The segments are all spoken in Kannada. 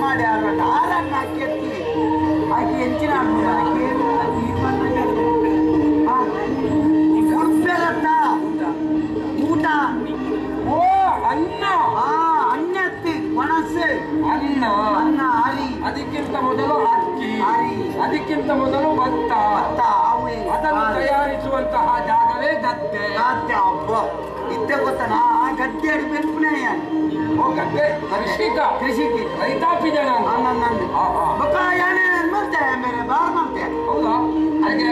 ಮಾಡಿ ಆರನ್ನ ಹಾಕಿ ಎತ್ತಿ ಹಾಕಿ ಹೆಂಚಿನ ಉಡ್ಬೇರತ್ತ ಊಟ ಓ ಅನ್ನ ಅನ್ನತ್ತಿ ಒಣಸೆ ಅನ್ನ ಅನ್ನ ಹರಿ ಅದಕ್ಕಿಂತ ಮೊದಲು ಅಕ್ಕಿ ಹರಿ ಅದಕ್ಕಿಂತ ಮೊದಲು ಭತ್ತ ಅದನ್ನು ತಯಾರಿಸುವಂತಹ ಜಾಗವೇ ಗದ್ದೆ. ಗದ್ದೆ ಹಬ್ಬ ಇದ್ದೆ ಗೊತ್ತನಾ ಗದ್ದೆ ಅಡಿ ಬೆನ್ಪುನೇ ಓ ಗದ್ದೆ ಕೃಷಿಗೆ ರೈತಾಪಿ ಜನ ಮಾಡ್ತೆ ಮೇರೆ ಬಾರ್ ಮಾಡ್ತೆ ಹೌದಾ ಹಾಗೆ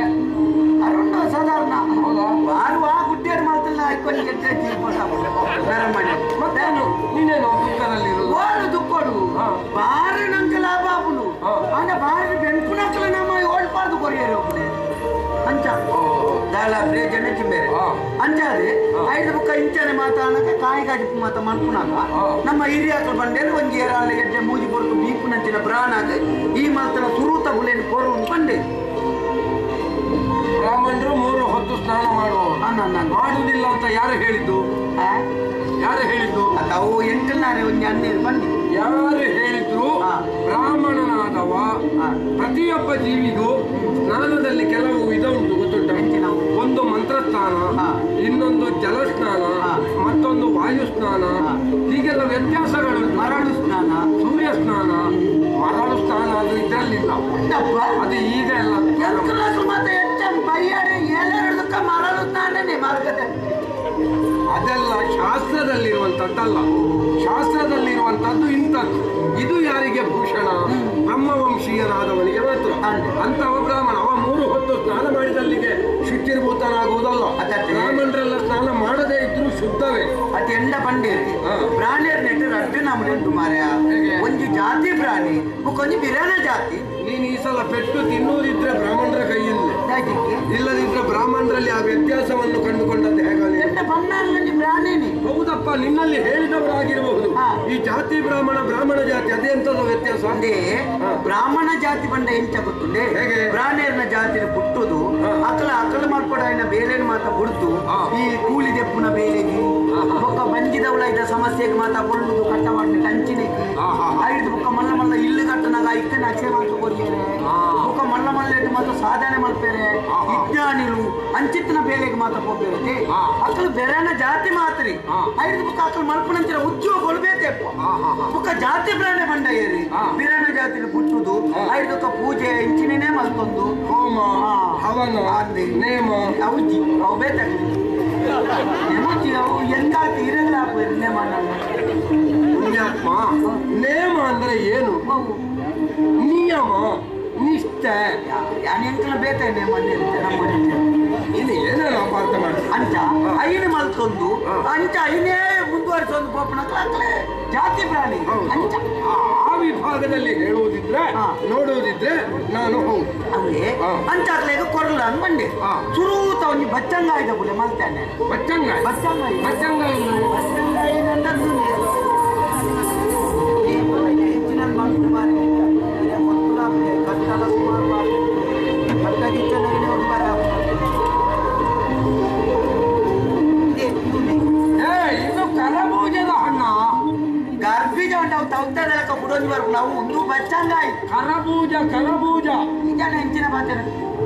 ಅರುಣ್ ಸಾಧಾರಣ ಹೌದಾ ಬಾರುವ ಗುಡ್ಡೇರು ಮಾಡ್ತಿಲ್ಲ ಹಾಕೊಂಡು ಗೆದ್ದೆ ಮತ್ತೆ ನೀನೇನು ದುಃಖದಲ್ಲಿ ಓಡು ದುಕ್ಕೋಡು ಬಾರಿ ನಂಗೆ ಲಾಭ ಆಗುದು ಅಂದ್ರೆ ಬಾರಿ ಬೆನ್ಪುನಕ್ಕಲ ನಮ್ಮ ಓಡ್ಬಾರ್ದು ಕೊರಿಯರು ಒಬ್ಬನೇ ಅಂಚ ದಾಳ ಜನ ಚಿಂಬೇರೆ ಅಂಚಾದ್ರೆ 5 ಬುಕ್ಕ ಇಂಚನೆ ಮಾತಾಡಕ್ಕೆ ಕಾಯಿಗಾಜಿ ಮಾತ ಮಾಡ್ಕೊಳಾಗ ನಮ್ಮ ಹಿರಿಯಕ್ಕಳು ಬಂದೇನು ಒಂಜಿ ಏರಾಳ ಎಡ್ಡೆ ಮೂಜಿ ಕೊರಕು ಬೀಪು ನಂಚಿನ ಪ್ರಾಣಾಗ ಈ ಮಾತ್ರ ಸುರೂತ ಗುಲೇನು ಕೊರು ಬಂದೆ ಬ್ರಾಹ್ಮಣರು 3 ಹೊತ್ತು ಸ್ನಾನ ಮಾಡುವುದಿಲ್ಲ ಅಂತ ಯಾರು ಹೇಳಿದ್ದು ಅವು ಎಂಟನಾರೆ ಒಂಜಿ ಅನ್ನೇರು ಬನ್ನಿ ಯಾರು ಹೇಳಿದ್ರು ಬ್ರಾಹ್ಮಣನಾದವ ಪ್ರತಿಯೊಬ್ಬ ಜೀವಿಗೂ ಸ್ನಾನದಲ್ಲಿ ಕೆಲವು ವಿಧ ಉಂಟು ಗೊತ್ತುಂಟ. ಒಂದು ಮಂತ್ರ ಸ್ನಾನ, ಇನ್ನೊಂದು ಜಲ ಸ್ನಾನ, ಮತ್ತೊಂದು ವಾಯು ಸ್ನಾನ, ಹೀಗೆಲ್ಲ ವ್ಯತ್ಯಾಸಗಳು. ಮರಳು ಸ್ನಾನ, ಸೂರ್ಯ ಸ್ನಾನ, ಮರಳು ಸ್ನಾನ ಅದು ಇದರಲ್ಲಿಲ್ಲ, ಅದು ಈಗ ಎಲ್ಲ ಮರಳು ಸ್ನಾನನೇ ಮಾರ್ಗದಲ್ಲಿ. ಅದೆಲ್ಲ ಶಾಸ್ತ್ರದಲ್ಲಿರುವಂತದ್ದಲ್ಲ. ಶಾಸ್ತ್ರದಲ್ಲಿರುವಂತದ್ದು ಇಂಥದ್ದು. ಇದು ಯಾರಿಗೆ ಭೂಷಣ? ಬ್ರಹ್ಮವಂಶೀಯನಾದವನಿಗೆ ಮಾತ್ರ. ಅಂತವ ಬ್ರಾಹ್ಮಣ ಅವ 3 ಹೊತ್ತು ಸ್ನಾನ ಮಾಡಿದಲ್ಲಿಗೆ ಶುಚಿರ್ಭೂತನಾಗುವುದಲ್ಲ. ಬ್ರಾಹ್ಮಣರೆಲ್ಲ ಸ್ನಾನ ಮಾಡದೇ ಇದ್ರು ಶುದ್ಧವೇ. ಅದು ಎಂಡ ಬಂಡೇರಿ ಪ್ರಾಣಿಯರ್ ನೆಟ್ಟು ರಡ್ಡು ನಮ್ಮನೆಂಟು ಮಾರ್ಯ ಒಂದು ಜಾತಿ ಪ್ರಾಣಿ ಕೊಂಚ ಬಿರಾನ ಜಾತಿ. ನೀನು ಈ ಸಲ ಪೆಟ್ಟು ತಿನ್ನುವುದಿದ್ರೆ ಬ್ರಾಹ್ಮಣರ ಕೈಯಲ್ಲಿ, ಇಲ್ಲದಿದ್ರೆ ಬ್ರಾಹ್ಮಣರಲ್ಲಿ ಆ ವ್ಯತ್ಯಾಸವನ್ನು ಕಂಡುಕೊಂಡದ್ದು ಹೇಗಾಗಲಿ? ಪ್ರಾಣಿನಿ ಹೌದಪ್ಪ, ನಿನ್ನಲ್ಲಿ ಹೇಳಿದವರಾಗಿರಬಹುದು. ಈ ಜಾತಿ ಬ್ರಾಹ್ಮಣ ಜಾತಿ ಅದೇ ಎಂತದ ವ್ಯತ್ಯಾಸ? ಅದೇ ಬ್ರಾಹ್ಮಣ ಜಾತಿ ಬಂಡ ಎಂಚ ಗೊತ್ತುಂಡೆ ಹೇಗೆ? ಪ್ರಾಣಿಯರ್ನ ಜಾತಿನ ಪುಟ್ಟುದು ಅಕಲ ಮಾಡ್ಕೊಡ ಬೇಲೆನ ಮಾತ ಬಿಡ್ತು ಈ ಕೂಲಿ ದೆಪ್ಪುನ ಬೇಲೆಗೆ ಬೊಕ್ಕ ಬಂಜಿದವಳ ಇದ್ದ ಸಮಸ್ಯೆಗೆ ಮಾತ ಕೊಳ್ಳುದು ಕಟ್ಟ ಮಾಡಿ ಕಂಚಿನೆಗೆ ಐದು ಬೊಕ್ಕ ಮಲ್ಲ ಮಲ್ಲ ಇಲ್ಲು ಕಟ್ಟನಾಗ ಇಕ್ಕನ ಅಕ್ಷಯ ಮಾಡ್ತು ಕೊರಿಯರೆ ಬೊಕ್ಕ ಮಲ್ಲ ಮಲ್ಲ ಮಾತ ಸಾಧನೆ ಮಾಡ್ತಾರೆ. ವಿಜ್ಞಾನಿಗಳು ಅಂಚಿತ್ತಿನ ಬೇಲೆಗೆ ಮಾತ ಹೋಗ್ಬೇಕಂತೆ ಅಕಲು ಬೆರೆನ ಜಾತಿ ಮಾತ್ರಿ ಐದು ಬುಕ್ಕ ಅಕಲು ಮಲ್ಪನಂಚಿನ ಉದ್ಯೋಗ ಕೊಡ್ಬೇಕಪ್ಪ ಬುಕ್ಕ ಜಾತಿ ಪ್ರಾಣಿ ಬಂಡ ಏರಿ ಬಿರಾಣ ಜಾತಿನ ಬಿಟ್ಟುದು ಐದು ಬುಕ್ಕ ಪೂಜೆ ಇಂಚಿನೇ ಮಲ್ಕೊಂದು ಹೋಮ ಹವನ ನೇಮ ಅವುಜಿ ಅವು ಬೇಕಾಗ್ತದೆ ಎಮೋಜಿ ಅವು ಎಂದಾತಿ ಇರಲ್ಲ ನೇಮ ಪುಣ್ಯಾತ್ಮ. ನೇಮ ಅಂದ್ರೆ ಏನು? ನಿಯಮ ನಿಷ್ಠೆ. ಎಂಕಲ ಬೇತೆ ನೇಮ ನಮ್ಮ ಇದು ಏನೇನು ಅಪಾರ್ಥ ಮಾಡಿ ಅಂಚ ಐನು ಮಲ್ಕೊಂದು ಅಂಚ ಐನೇ ಮುಂದುವರಿಸೊಂದು ಪೋಪಣಕ್ಲೆ ಜಾತಿ ಪ್ರಾಣಿ ಅಂಚ ಆ ವಿಭಾಗದಲ್ಲಿ ಹೇಳುವುದಿದ್ರೆ ನೋಡುವುದಿದ್ರೆ ನಾನು ಹೌದು ಅವೇ ಅಂಚಾಗ್ಲೇಗ ಕೊರಲ ಅಂತ ಬಂದೆ ಸುರೂತ ಒಂದು ಬಚ್ಚಂಗಾಯ್ದ ಬುಲೆ ಮಲ್ತಾನೆ. ಬಚ್ಚಂಗಾಯಿ ಬಚ್ಚಂಗಾಯಿ ಬಚ್ಚಂಗಾಯಿ ಬಚ್ಚಂಗಾಯಿ ನಂದು ಹೆಚ್ಚಿನ ಮಕ್ಕಳು ಮಾರಿ ಕಟ್ಟಡ ಸುಮಾರು ಕಟ್ಟಗಿಚ್ಚ ಇದು ಕರಬೂಜದ ಹಣ್ಣ. ಗರ್ಭೀಜ ಉಂಟವು ತಗ್ದಕ್ಕ ಬಿಡೋದು ಬರ್ಬೇಕು ನಾವು ಒಂದು ಬಚ್ಚಂಗಾಯಿ ಕರಬೂಜ ನಿಜಾನ ಹೆಂಚಿನ ಬಾಚನ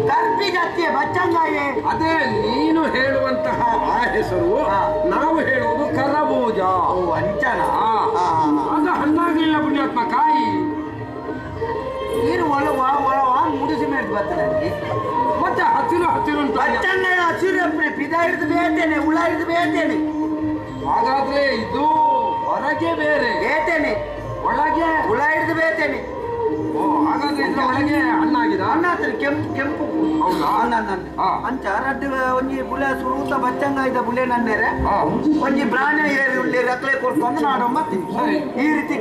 ಗರ್ಭೀಜ ಹತ್ತಿಯ ಬಚ್ಚಂಗಾಯಿ. ಅದೇ ನೀನು ಹೇಳುವಂತಹ ಆ ಹೆಸರು, ನಾವು ಹೇಳುವುದು ಕರಬೂಜ. ಓ ಅಂಚನ ಅದು ಹಣ್ಣಾಗ್ಲಿಲ್ಲ ಪುಣ್ಯಾತ್ಮ, ಕಾಯಿ ನೀರು ಒಳವ ಮೂಡಿಸಿ ಮೇಲೆ ಬರ್ತದೆ ನನಗೆ. ಮತ್ತೆ ಹಸಿರು ಬಚ್ಚಂಗಾಯಿ ಹಸಿರು ಅಪ್ಪನೆ ಪಿದ ಹಿಡಿದು ಬೇತೇನೆ, ಹುಳ ಹಿಡಿದು ಬೇತೇನೆ. ಹಾಗಾದ್ರೆ ಇದು ಹೊರಗೆ ಬೇರೆ, ಬೇತೇನೆ ಒಳಗೆ ಹುಳ ಹಿಡಿದು ಬೇತೇನೆ. ಓ ಹಾಗಾದ್ರೆ ಇದ್ರ ಒಳಗೆ ಹಣ್ಣಾಗಿದೆ. ಅನ್ನ ಕೆಂಪು ಹೌದಾ? ಅಂಚ ರಡ್ಡು ಒಂಜಿ ಬುಲೆ ಸುರೂತ ಬಚ್ಚಂಗಾಯ್ದ ಬುಲೆ ನನ್ನೇರೆ ಒಂಜಿ ಪ್ರಾಣಿ ಏರಿ ಉಳ್ಳಿ ರಕ್ಲೆ ಕೊಡ್ಕೊಂಡು ನಾಡು ಮತ್ತೆ ಈ ರೀತಿ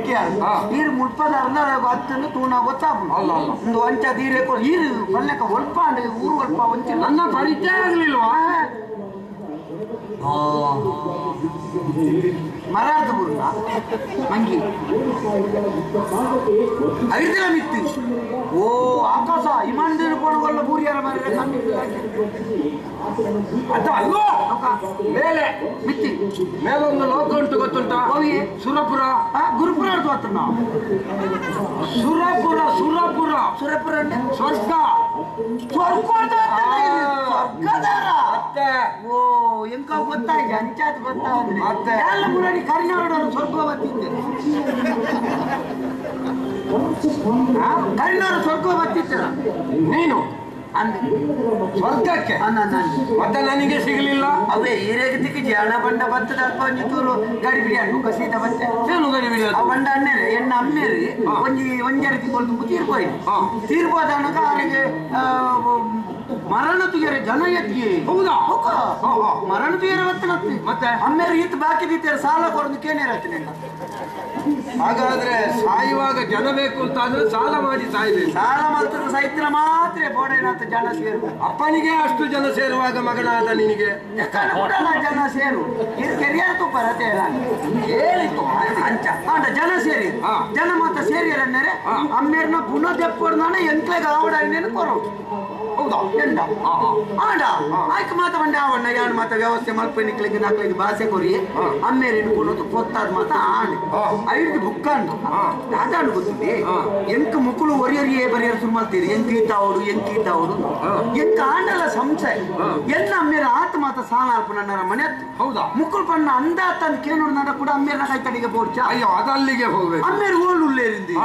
ನೀರು ಮುಟ್ಪದಾರ್ದ ಹತ್ತನ್ನು ತೂಣ ಗೊತ್ತಾಗ್ಬೋದು. ಒಂದು ಅಂಚ ದೀರೆ ನೀರು ಬಲ್ಲೆಕ ಒಲ್ಪ ಊರು ಒಲ್ಪ ಒಂಚ ನನ್ನ ಪರಿಚಯ ಆಗ್ಲಿಲ್ವಾ? ಮರಾದ ಬುರ್ಲ ಮಂಗಿ ಐದಿನ ಮಿತ್ತು. ಓ ಆಕಾಶ ಹಿಮಾಂಡಿರು ಕೊಡುವಲ್ಲ ಊರಿಯರ ಮರ ಅದು ಅಲ್ವೋ ಮೇಲೆ ಬಿತ್ತಿ ಮೇಲೊಂದು ಲೋಕ ಉಂಟು ಗೊತ್ತುಂಟಾ? ಸುರಪುರ ಗುರುಪುರ ಆಡ್ತು ನಾವು ಸುರಪುರ ಸುರಪುರ ಸುರಪುರ ಸ್ವರ್ಗ ಮತ್ತೆ ಓ ಎಂಕ ಗೊತ್ತಾಯ್ತು ಅಂಚಾತ್ ಗೊತ್ತಾದ್ರೆ ಮತ್ತೆ ಎಲ್ಲ ಮುರಾಡಿ ಕರಿನಾಡೋರು ಸ್ವರ್ಗ ಬತ್ತಿದ್ದೆ ಕರಿನಾಡು ಸ್ವರ್ಗ ಬತ್ತಿತ್ತ ನೀನು ಸ್ವರ್ಗಕ್ಕೆ ಮತ್ತೆ ನನಗೆ ಸಿಗಲಿಲ್ಲ. ಅವೇ ಹಿರೇಗತಿಗೆ ಹಣ ಬಂಡ ಬತ್ತದ ಅಲ್ಪ ಒಂಜಿತ್ತೂರು ಗಾಡಿ ಬಿಡಿಯಾಡು ಕಸೀತ ಬತ್ತೆ ಏನು ಗಾಡಿ ಬಿಡಿ ಆ ಬಂಡ ಅನ್ನೇರಿ ಎಣ್ಣ ಅಮ್ಮೇರಿ ಒಂಜರತಿ ಕೊಲ್ತು ತೀರ್ಬೋದ ಅನಕ ಅವರಿಗೆ ಮರಣ ತುಯರೆ ಜನ ಎತ್ತಿ ಹೌದಾ ಮರಣ ತುಯರ ಬತ್ತನತ್ತಿ ಮತ್ತೆ ಅಮ್ಮೇರಿ ಇತ್ತು ಬಾಕಿ ದಿತ್ತಾರೆ ಸಾಲ ಕೊಡೋದು ಕೇನೇರತ್ತಿ ಹಾಗಾದ್ರೆ ಸಾಯುವಾಗ ಜನ ಬೇಕು ಅಂತ ಆದ್ರೆ ಸಾಲ ಮಾಡಿ ಸಾಯ್ಬೇಕು. ಸಾಲ ಮಾತ್ರ ಸಾಹಿತ್ಯ ಮಾತ್ರ ಬೋಡೇನಾಥ ಜನ ಸೇರು ಅಪ್ಪನಿಗೆ ಅಷ್ಟು ಜನ ಸೇರುವಾಗ ಮಗನಾದ ನಿನಗೆ ಜನ ಸೇರು ಕೆರಿಯರ್ ತುಪ್ಪ ರತೆ ಹೇಳಿತು ಅಂಚ ಅಂಡ ಜನ ಸೇರಿ ಜನ ಮಾತ್ರ ಸೇರಿ ಅನ್ನೇರೆ ಅಮ್ಮೇರ್ನ ಪುನಃ ತೆಪ್ಪಡ್ದಾನೆ ಎಂಕ್ಲೆಗೆ ಆವಡನೇನು ಕೊರೋ ಹೌದಾ ಎಂಡ ಆಂಡ ಆಯ್ಕೆ ಮಾತ ಬಂಡೆ ಆವಣ್ಣ ಯಾರು ಮಾತ ವ್ಯವಸ್ಥೆ ಮಲ್ಪ ನಿಕ್ಲಿಗೆ ನಾಲ್ಕೈದು ಭಾಷೆ ಕೊರಿ ಅಮ್ಮೇರಿನ ಕೊಡೋದು ಗೊತ್ತಾದ ಮಾತ ಆಂಡ್ ಐದು ಬುಕ್ಕ ಅಂಡು ಅದಾಂಡು ಗೊತ್ತಿದೆ ಎಂಕ ಮುಕ್ಕಳು ಒರಿಯರಿಯೇ ಬರೆಯರು ಸುಮ್ಮಲ್ತೀರಿ ಎಂಕೀತಾವಡು ಎಂಕ ಆಂಡಲ ಸಂಶಯ ಎನ್ನ ಅಮ್ಮೇರ ಆತ ಮಾತ ಸಾಲ ಅಲ್ಪ ನನ್ನ ಮನೆ ಹೌದಾ ಮುಕ್ಕಳು ಪಣ್ಣ ಅಂದ ತಂದು ಕೇನೋಡು ನಡ ಕೂಡ ಅಮ್ಮೇರನ ಕೈ ತಡಿಗೆ ಬೋರ್ಚ ಅಯ್ಯೋ ಅದಲ್ಲಿಗೆ ಹೋಗ್ಬೇಕು ಅಮ್ಮೇರು ಓಳು ಉಳ್ಳೇರಿಂದಿ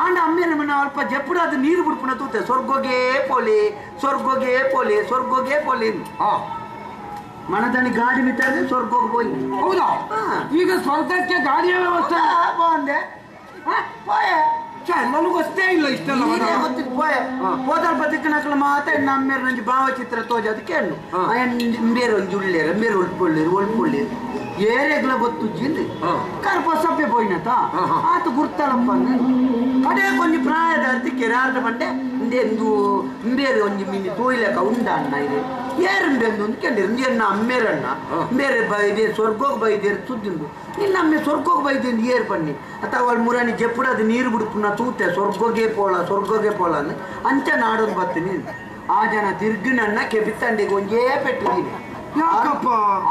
ಆಂಡ ಅಮ್ಮೇರ ಮನ ಅಲ್ಪ ಜಪ್ಪುಡ ಅದು ನೀರು ಬಿಡ್ಪುಣ ತೂತೆ ಸ್ವರ್ಗೋಗೆ ಪೋಲಿ ಮನದನಿ ಗಾಡಿ ಬಿಟ್ಟಾದ್ರೆ ಸ್ವರ್ಗೋಗಿ ಹೋಗಿ ಹೌದಾ ಈಗ ಸ್ವರ್ಗಕ್ಕೆ ಗಾಡಿಯ ವ್ಯವಸ್ಥೆ ಬಂದೆ ನನಗೂ ಅಷ್ಟೇ ಇಲ್ಲ ಇಷ್ಟೆಲ್ಲ ಗೊತ್ತಿತ್ತು ಹೋದಲ್ ಬದುಕಿನಕ್ಲ ಮಾತ ನಮ್ಮೇರ ನಂಜಿ ಭಾವಚಿತ್ರ ತೋಜ ಅದಕ್ಕೆ ಹೆಣ್ಣು ಬೇರೆ ಒಂದು ಉಳ್ಳೇರ ಬೇರೆ ಒಳ್ಪೊಳ್ಳೇರು ಏರೆಗ್ಲ ಗೊತ್ತು ಜಿಂದಿ ಕರ್ಪ ಸಪ್ಪೆ ಪೋಯಿನತ ಆತ ಗುರ್ತಲಪ್ಪ ಕಡೆ ಕೊಂಚ ಪ್ರಾಯದ ಅದಕ್ಕೆ ರಾಟ ಬಂಡೆ ಬೇರೆ ಒಂಜಿ ಮಿನಿ ತೋಯ್ಲಕ ಉಂಡ ಅಣ್ಣ ಇದೆ ಏರಂಬೆಂದು ಅಂದ್ಕೊಂಡಿರು ಎನ್ನ ಅಮ್ಮೇರಣ್ಣ ಬೇರೆ ಬೈದೆ ಸ್ವರ್ಗೋಗಿ ಬೈದೇರು ಸುದ್ದಿಂದು ನಿನ್ನಮ್ಮೆ ಸ್ವರ್ಗೋಗಿ ಬೈದೇನು ಏರ್ ಬನ್ನಿ ಅಥವಾ ಅವಳು ಮುರಾಣಿ ಜಪ್ಪುಡದು ನೀರು ಬಿಡುಪುನ ತೂತೆ ಸ್ವರ್ಗೋಗೆ ಪೋಳ ಅಂಚ ನಾಡೋದು ಬರ್ತೀನಿ ಆ ಜನ ತಿರ್ಗಿನಣ್ಣ ಕೆಬಿತ್ತಂಡಿಗೆ ಒಂಜೇ ಪೆಟ್ಟಿದ್ದೀನಿ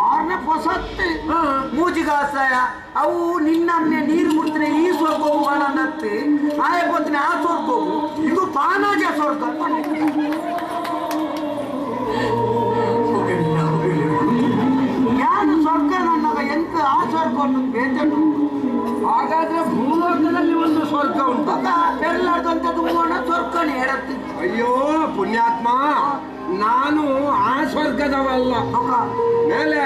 ಆರ್ನ ಹೊಸತ್ತೆ ಮೂಜಿಗಾಸಾಯ ಅವು ನಿನ್ನಮ್ಮೆ ನೀರು ಮುಡ್ತಾನೆ ಈ ಸ್ವರ್ಗೋಗು ಬಾಳನ್ನತ್ತೆ ಆಯ ಗೊತ್ತಿನ ಆ ಸ್ವರ್ಗೋಗು ಇದು ಪಾನಾಜ ಸ್ವರ್ಗ ಯಾರು ಸ್ವರ್ಗ ನನ್ನಾಗ ಎಂತ ಆ ಸ್ವರ್ಗ ಬೇಜನ್ನು ಹಾಗಾದ್ರೆ ಭೂಲೋಕದಲ್ಲಿ ಒಂದು ಸ್ವರ್ಗ ಉಂಟು ಎಲ್ಲಾರ್ದಂತದ್ದು ಸ್ವರ್ಗನೇ ಹೇಳತ್ತೆ. ಅಯ್ಯೋ ಪುಣ್ಯಾತ್ಮ ನಾನು ಆ ಸ್ವರ್ಗದವಲ್ಲ ಮೇಲೆ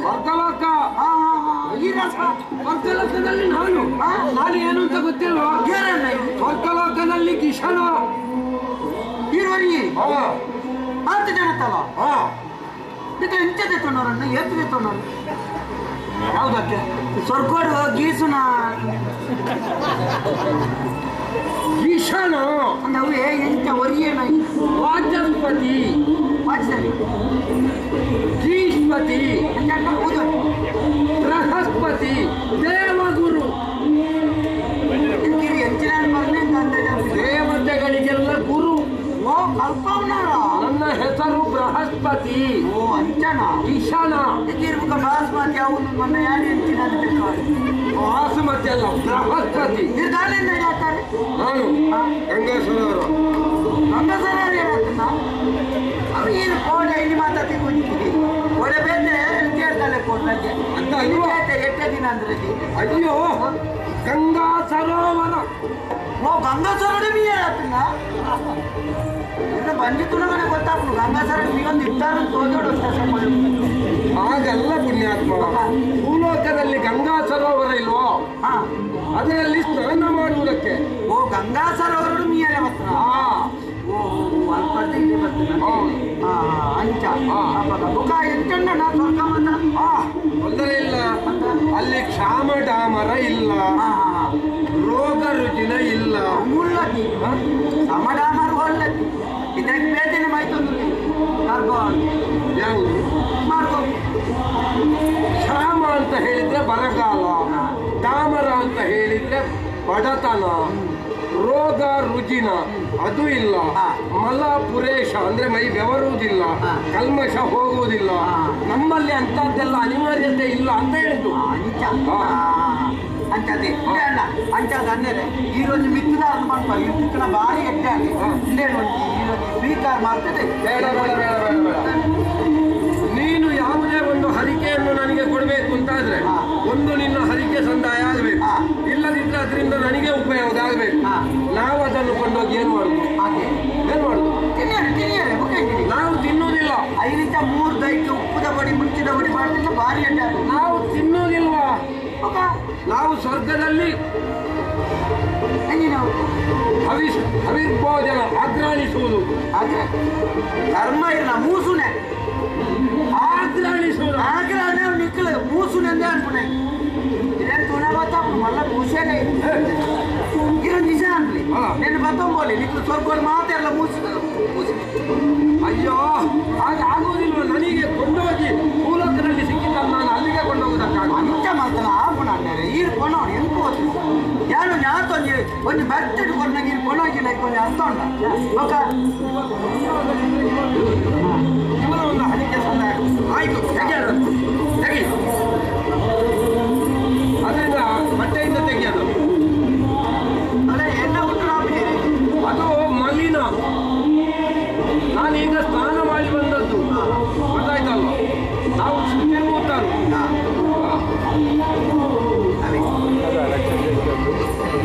ಸ್ವರ್ಗಲೋಕ ಸ್ವರ್ಗಲೋಕದಲ್ಲಿ ನಾನು ಏನು ಅಂತ ಗೊತ್ತಿಲ್ವಾ ಸ್ವರ್ಗಲೋಕದಲ್ಲಿ ಕಿಶನ ಹತ್ತು ಜನ ತಲ ಇದಕ್ಕೆ ಎಂಚದೆ ತೊಂಡವ್ರನ್ನ ಎತ್ತಿದೆ ತೊಂಡವ್ರು ಹೌದಕ್ಕೆ ಸ್ವರ್ಗೋಡು ಗೀಸುನ ಈಶಾನ ಅಂದವೇ ಎಂತ ಒರಿಯೇನ ವಾಚಸ್ಪತಿ ಗೀಷ್ಪತಿ ಬೃಹಸ್ಪತಿ ದೇವಗುರು ದೇವತೆಗಳಿಗೆಲ್ಲ ಗುರು ಓ ಕಲ್ಪವನಾರ ನನ್ನ ಹೆಸರು ಬೃಹಸ್ಪತಿ ಓ ಅಂಚನ ಈಶಾನ ಇರ್ಬೇಕ ಬಾಸ್ಮತಿ ಅವನು ಮೊನ್ನೆ ಯಾರು ಎಂಚಿನ ಬಾಸುಮತಿ ಅಲ್ಲ ಬೃಹಸ್ಪತಿ ನಿರ್ಧಾರದಿಂದ ಹೇಳ್ತಾರೆ ನಾನು ಗಂಗೇಶ್ವರವರು ಅವು ಏನು ಕೋಡೆ ಇಲ್ಲಿ ಮಾತಾಡ್ತಿ ಕುಂತಿದ್ದೀವಿ ಒಳ್ಳೆ ಬೇರೆ ಕೇಳ್ತಾಳೆ ಕೋಟಕ್ಕೆ ಅಂತ ಅಲ್ವಾ ಎಷ್ಟೇ ದಿನ ಅಂದ್ರೆ ಅಯ್ಯೋ ಗಂಗಾ ಸರೋವರ ಓ ಗಂಗಾ ಸರೋವರ ಮೀ ಹೇಳ್ತೀನ ಬಂದಿತ್ತು ನನಗೆ ಗೊತ್ತಾಗ್ತು ಗಂಗಾ ಸರೋವರ ನೀವೊಂದು ಇರ್ತಾರ ತೋಜೋಡು ಹಾಗೆಲ್ಲ ಪುಣ್ಯಾತ್ಮ ಭೂಲೋಕದಲ್ಲಿ ಗಂಗಾ ಸರೋವರ ಇಲ್ವೋ ಅದರಲ್ಲಿ ಸ್ನಾನ ಮಾಡುವುದಕ್ಕೆ ಓ ಗಂಗಾ ಸರೋವರ ಮೀಯಲ್ಲ ಬತ್ತ ಓ ಅಲ್ಪ ಇಲ್ಲಿ ಬರ್ತೀನಿ ಅಂಚ ಮುಖ ಎಂಚಂಡ ನಾ ಸ್ವರ್ಗ ಮಾತ್ರ ತೊಂದರೆ ಇಲ್ಲ ಅಲ್ಲಿ ಕ್ಷಾಮ ಡಾಮರ ಇಲ್ಲ ರೋಗ ರುಜಿನ ಇಲ್ಲ ಮುಳ್ಳತಿ ಸಮಡಾಮರ ಒಳ್ಳತಿ ಇದಕ್ಕೆ ಬೇದಿನ ಮಾಯ್ತೊಂದು ಯಾವುದು ಮಾಡ್ಕೊ ಕ್ಷಾಮ ಅಂತ ಹೇಳಿದ್ರೆ ಬರಗಾಲ ಡಾಮರ ಅಂತ ಹೇಳಿದ್ರೆ ಬಡತನ ರೋಗ ರುಜಿನ ಅದು ಇಲ್ಲ, ಮಲ ಪುರೇಶ ಅಂದ್ರೆ ಮೈ ಬೆವರುವುದಿಲ್ಲ, ಕಲ್ಮಶ ಹೋಗುವುದಿಲ್ಲ, ನಮ್ಮಲ್ಲಿ ಅಂತದ್ದೆಲ್ಲ ಅನಿವಾರ್ಯತೆ ಇಲ್ಲ ಅಂತ ಹೇಳಿದ್ದು. ಅಂಚದೆ ಅಣ್ಣ ಅಂಚದ ಅನ್ನೇನೆ ಈರೊಂದು ಮಿಕ್ಕುದಾರ ಮಾಡ್ತಾರೆ ಇರ್ತಿಕ್ಕನ ಭಾರಿ ಎಡ್ಡೆ ಆಗಿ ಇನ್ನೇನು ಈರೊಂದು ಸ್ವೀಕಾರ ಮಾಡ್ತದೆ. ನೀನು ಯಾವುದೇ ಒಂದು ಹರಿಕೆಯನ್ನು ನನಗೆ ಕೊಡಬೇಕು ಅಂತಾದ್ರೆ ಒಂದು ನಿನ್ನ ಹರಿಕೆ ಸಂದಾಯ ಆಗಬೇಕು, ಇಲ್ಲದಿದ್ರೆ ಅದರಿಂದ ನನಗೆ ಉಪಯೋಗ ಆಗಬೇಕು. ನಾವು ಅದನ್ನು ಕೊಂಡೋಗಿ ಏನ್ ಮಾಡುದು? ಏನ್ ಮಾಡುದು? ನಾವು ತಿನ್ನುವುದಿಲ್ಲ. 5 ನಿಮಿಷ 3 ದೈತ್ಯ ಉಪ್ಪುದ ಬಡಿ ಮುಂಚಿದ ಬಡಿ ಮಾಡ್ತಿಲ್ಲ ಭಾರಿ ಎಡ್ಡೆ. ನಾವು ತಿನ್ನುವುದಿಲ್ವಾ? ನಾವು ಸ್ವರ್ಗದಲ್ಲಿ ಹವಿರ್ಭೋಜನ ಅಗ್ರಾಣಿಸುವುದು. ಕರ್ಮ ಇಲ್ಲ ಮೂಸುನೆ ಆಗ್ರಾಣಿಸುವುದು. ಆಗ್ರಾಣ ನಿಕ್ಕಲು ಮೂಸುನೆಂದೇ ಅನ್ಕೊಂಡೆ ಇದೇನು ತುಣ ಬತ್ತ ಮಲ್ಲ ಮೂಸೇನೆ ಇರೋ ನಿಜ ಅನ್ಲಿ ನೆನ್ನೆ ಬತ್ತಂಬೋಲಿ ನಿಕ್ಲು ಸ್ವರ್ಗ ಮಾತೆಲ್ಲ ಮೂಸು. ಅಯ್ಯೋ ಹಾಗಾಗುವುದಿಲ್ವ? ನನಗೆ ಕೊಂಡೋಗಿ ಮೂಲಕದಲ್ಲಿ ಸಿಕ್ಕಿದ್ದನ್ನು ನಾನು ಅಲ್ಲಿಗೆ ಕೊಂಡೋಗುವುದಕ್ಕಾಗ ಅಂಚ ಮಾತಲ್ಲ ಆಪಣ ಅಣ್ಣರೆ ಈರು ಕೊಂಡವನು ಎಂಟು ಹೋದ್ರು ಯಾರು ಯಾತೊಂದು ಒಂದು ಬರ್ತಡೆ ಕೊಂಡಾಗ ಇಲ್ಲಿ ಕೊಂಡೋಗಿಲ್ಲ ಕೊಂದು ಅರ್ಥ ಉಂಟ ಒಕ್ಕ ಇವನ ಒಂದು ಹರಿಕೆ ಸಂದಾಯ ಆಯ್ತು. ತೆಗಿ ಅದರಿಂದ ಬಟ್ಟೆಯಿಂದ ತೆಗಿಯೋದು. ಅದೇ ಎಣ್ಣೆ ಉಂಟು ಅದು ಮಲಿನ. ನಾನೀಗ ಸ್ನಾನ ಮಾಡಿ ಬಂದದ್ದು ಗೊತ್ತಾಯ್ತಲ್ವ? ನಾವು ಶುಚಿರ್ಭೂತರು.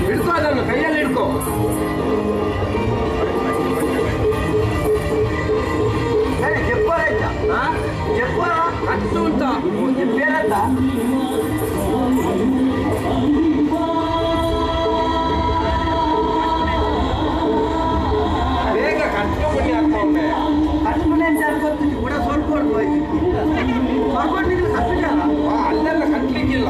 ಹಿಡ್ಕೋ ಅದನ್ನು ಕೈಯಲ್ಲಿ ಹಿಡ್ಕೋ. ಜಪ್ಪರ ಆಯ್ತಾ? ಜಪ್ಪರ ಕಟ್ಟು ಅಂತ ಬೇರಂತ ಬೇಗ ಕಟ್ಟು ಬನ್ನಿ ಹಾಕೊಂಡೆ. ಕಟ್ಮನೆ ಅಂತ ಅನ್ಕೊತೀನಿ ಕೂಡ ಸ್ವಲ್ಪ ಹೊರ್ಕೊಂಡಿದ್ರೆ ಕಟ್ಟಿಲ್ಲ ಅಲ್ಲೆಲ್ಲ ಕಟ್ಲಿಕ್ಕಿಲ್ಲ.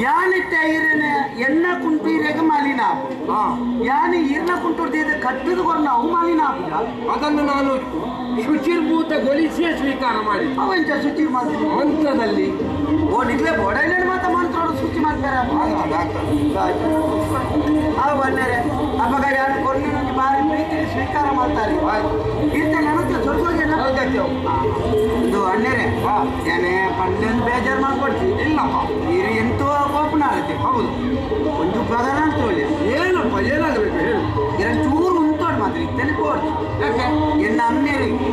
ಯಾನಿಟ್ಟ ಇರನೆ ಎಣ್ಣ ಕುಂಟೀರೆಗ ಮಾಲಿನ ಯಾನಿ ಇರ್ನ ಕುಂಟುರ್ದಿದ ಕಟ್ಟದ ಕೊರ್ನ ಅವು ಮಾಲಿನ ಅದನ್ನು ನಾನು ಶುಚಿರ್ಭೂತಗೊಳಿಸಿಯೇ ಸ್ವೀಕಾರ ಮಾಡಿ ಅವಂಚ ಶುಚಿ ಮಾಡ್ತೀನಿ ಮಂತ್ರದಲ್ಲಿ. ಓ ನಿಗ್ಲೆ ಬೋಡೈನ ಮಾತ ಮಂತ್ರ ಶುಚಿ ಮಾಡ್ತಾರೆ ಅವು ಬನ್ನರೆ ಅವಾಗ ಯಾರು ಕೊರ್ಲಿ ನನಗೆ ಬಾರಿ ಪ್ರೀತಿ ಸ್ವೀಕಾರ ಮಾಡ್ತಾರೆ ಇರ್ತೆ ನನಗೆ ಸ್ವಲ್ಪ ಜನ ಇದು ಅಣ್ಣರೇ ಏನೇ ಪಂಡ್ಲೆಂದು ಬೇಜಾರು ಮಾಡ್ಕೊಡ್ತೀವಿ ಇಲ್ಲಪ್ಪ ಇದು ಎಂತೋ ಕೋಪನಾಗತ್ತೆ. ಹೌದು ಒಂದು ಪಗನ ಅಂತ ಹೇಳಿ ಏನಪ್ಪ ಏನಾಗಬೇಕು ಹೇಳು. ಎರಡು ಚೂರು ಉಂಟೋಡು ಮಾತ್ರ ಇತ್ತೇನೆ ಕೋರ್ದು ಯಾಕೆ ಎನ್ನ ಅಮ್ಮೇರಿಗೆ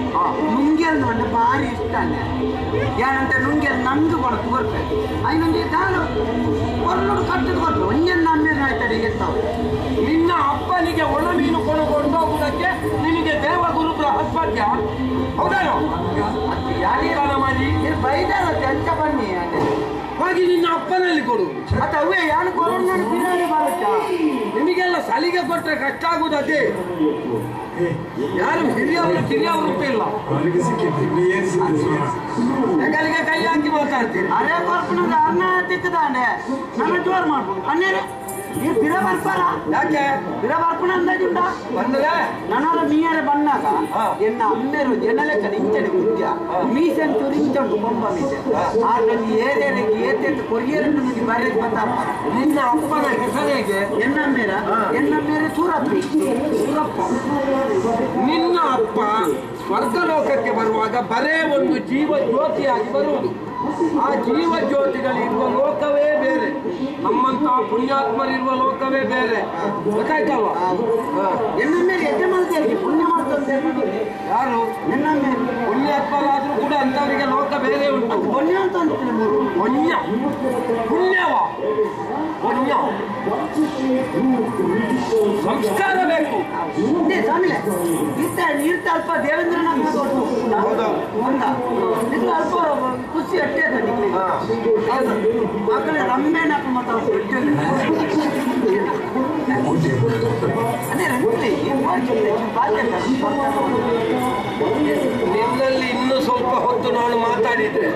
ನುಂಗಿಯಲ್ ನೋಡ ಭಾರಿ ಇಷ್ಟ ಅಲ್ಲೇ ಏನಂತ ನುಂಗಿಯಲ್ ನಂದು ಕೊಡಕ್ಕೆ ಬರ್ಬೇಕು ಐನೊಂದು ನಾನು ಹೊರನೋಡು ಕಟ್ಟದು ಕೊಟ್ಟು ಒಂದೆನ್ನ ಅಮ್ಮೇರು ಆಯ್ತದೆ ಎತ್ತಾವ. ನಿನ್ನ ಅಪ್ಪನಿಗೆ ಒಣ ಮೀನು ಕೊಂಡೋಗುವುದಕ್ಕೆ ನಿನಗೆ ದೇವಗುರು ಬೃಹಸ್ಪತ್ಯ ಹೌದೇನೋ? ಯಾರು ಮಾಡಿ ಬೈದಾರತ್ತೆ ಅಂಚ ಬನ್ನಿ ಹೋಗಿ ನಿನ್ನ ಅಪ್ಪನಲ್ಲಿ ಕೊಡು. ಮತ್ತೆ ಅವೇ ಯಾರು ಕೊರೋನಾ ಬಿರಿಯಾನಿ ಬರುತ್ತ ನಿಮಗೆಲ್ಲ ಸಲಿಗೆ ಕೊಟ್ಟರೆ ಕಷ್ಟ ಆಗುವುದೇ. ಯಾರು ಹಿರಿಯವರು ಕಿರಿಯವರು ಇಲ್ಲ. ಹೆಗಲಿಗೆ ಕೈ ಹಾಕಿ ಮಾತಾಡ್ತೀರಿ. ಅದೇ ಕೊರ್ಪನದ ಅನ್ನ ತಿಕ್ಕದಾನೆ ನನ್ನ ಜೋರು ಮಾಡ್ಬೋದು ಅನ್ನೇನೆ ನೀವು ಬಿರ ಬರ್ಪಾರ ಯಾಕೆ ಬಿರ ಬರ್ಪಣ ಅಂದಾಜುಂಟ ಬಂದರೆ ನನ್ನರ ಮೀಯರೆ ಬಂದಾಗ ಎನ್ನ ಅಮ್ಮೆರು ಜನಲೆಕ್ಕ ನಿಂಚನೆ ಕುದ್ಯ ಮೀಸನ್ ತುರಿಂಚುಂಟು ಬೊಂಬ ಮೀಸೆ ಆದಲ್ಲಿ ಏರೇರಿಗೆ ಏತೆಂತ ಕೊರಿಯರನ್ನು ನನಗೆ ಬರೆದು ಬಂದಾರ. ನಿನ್ನ ಅಪ್ಪನ ಹೆಸರಿಗೆ ಎನ್ನಮ್ಮೇರೆ ಸೂರಪ್ಪಿ ಸೂರಪ್ಪ. ನಿನ್ನ ಅಪ್ಪ ಸ್ವರ್ಗಲೋಕಕ್ಕೆ ಬರುವಾಗ ಬರೇ ಒಂದು ಜೀವ ಜ್ಯೋತಿಯಾಗಿ ಬರುವುದು. ಆ ಜೀವ ಜ್ಯೋತಿಗಳಿರುವ ಲೋಕವೇ ಬೇರೆ, ನಮ್ಮಂತ ಪುಣ್ಯಾತ್ಮರಿರುವ ಲೋಕವೇ ಬೇರೆ. ಗೊತ್ತಾಯ್ತಲ್ವ? ಎನ್ನಮ್ಮೇಲೆ ಎದೆ ಮಾಡ್ತೀರಿ ಪುಣ್ಯ ಮಾಡ್ತಾರೆ ಯಾರು ಎನ್ನಮ್ಮೇಲೆ ಪುಣ್ಯಾತ್ಮರಾದ್ರೂ ಕೂಡ ಅಂತವರಿಗೆ ಲೋಕ ಬೇರೆ ಉಂಟು. ಪುಣ್ಯ ಅಂತ ಅಂತೀನಿ ಪುಣ್ಯ ಪುಣ್ಯವ ಪುಣ್ಯ ಸಂಸ್ಕಾರ ಬೇಕು. ಸ್ವಾಮಿಲೆ ಇರ್ತ ಅಲ್ಪ ದೇವೇಂದ್ರನಾಥ ಅಲ್ಪ ಖುಷಿ ಅಷ್ಟೇ ಮಕ್ಕಳ ರಮ್ಮೆ ನಾಕು ಮತ್ತು ಅದೇ ನಿನ್ನಲ್ಲಿ ಇನ್ನು ಸ್ವಲ್ಪ ಹೊತ್ತು ನಾನು ಮಾತಾಡಿದ್ರೆ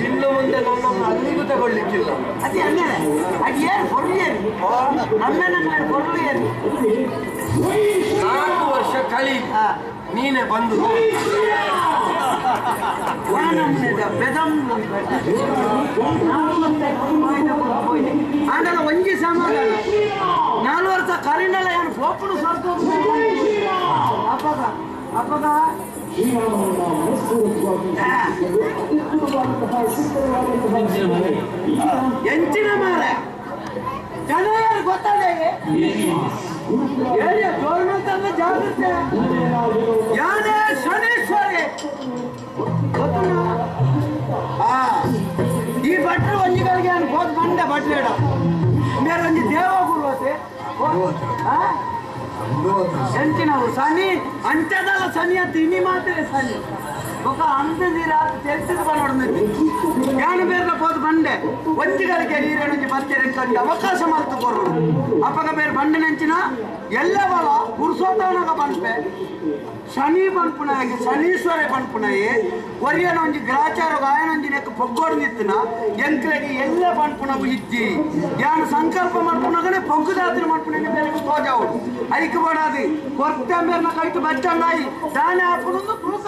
ಇನ್ನು ಮುಂದೆ ನನ್ನನ್ನು ಅಲ್ಲಿಗೂ ತಗೊಳ್ಳಿಕ್ಕಿಲ್ಲ. ಅದೇ ಅಣ್ಣ ಅದೇನು ಹೊರಗೇನು ರಮ್ಮೆನ ಹೊರಗೇನು 4 ವರ್ಷ ಕಳಿ ನೀನೆ ಬಂದು ಆಂಡಲ ಒಂಜಿ ಸಮಾಧಾನ 4 ವರ್ಷ ಕಲಿಂಡಲ ಏನು ಪೋಪುಡು ಸ್ವಲ್ಪ ಅಪ್ಪಗ ಅಪ್ಪಗ ಎಂಚಿನ ಮಾರ ಜನ ಯಾರು ಗೊತ್ತಾದೆ ಜೋರ್ಮಂತಂದ ಜಾಗ್ರತೆ ಯಾನೇ ಶನೇಶ್ವರಿ ಗೊತ್ತುನ ಈ ಭಟ್ರು ಒಂಜಿಗಳಿಗೆ ನಾನು ಹೋದ್ ಬಂದೆ ಭಟ್ರೇಡ ಮೇರೆ ಒಂಜಿ ದೇವ ಗುರುವತೆ ಎಂಚಿನವು ಸನಿ ಅಂಚದಲ್ಲ ಸನಿ ಅಂತ ಇನಿ ಮಾತ್ರ ಸನಿ ఒక అంతదీరా తెలిసి పనొడమిది ಯಾನು ಬೇರೆ ಹೋದ್ ಬಂಡೆ ಒಂಜಿಗಳಿಗೆ ನೀರ నుంచి ಬಚ್ಚರೆಕ್ಕಂಡಿ ಅವಕಾಶ ಮಾಡ್ತು ಕೊರೋಡು ಅಪ್ಪಗ ಬೇರೆ ಬಂಡೆ ನೆಂಚಿನ ಎಲ್ಲವಲ ಪುರುಷೋತ್ತಮನಗ ಪನ್ಪೆ ಶನಿ ಪನ್ಪುನಾಗಿ ಶನೀಶ್ವರ ಪನ್ಪುನಾಯಿ ಒರಿಯನ ಒಂಜಿ ಗ್ರಾಚಾರ ಗಾಯನೊಂಜಿ ನೆಕ್ಕ ಪೊಗ್ಗೋಡು ನಿತ್ತಿನ ಎಂಕ್ಲೆಗೆ ಎಲ್ಲ ಪನ್ಪುನಗು ಇಜ್ಜಿ ಯಾನು ಸಂಕಲ್ಪ ಮಾಡ್ಪುನಾಗನೆ ಪೊಗ್ಗುದಾತ್ರ ಮಾಡ್ಪುನಾಗಿ ಬೇರೆ ತೋಜಾವುಡು ಐಕ್ ಬಡಾದಿ ಕೊರ್ತೆ ಮೇರ್ನ ಕೈಟು ಬಚ್ಚಂಗಾಯಿ ದಾನೆ ಹಾಕುದು ತೂಕ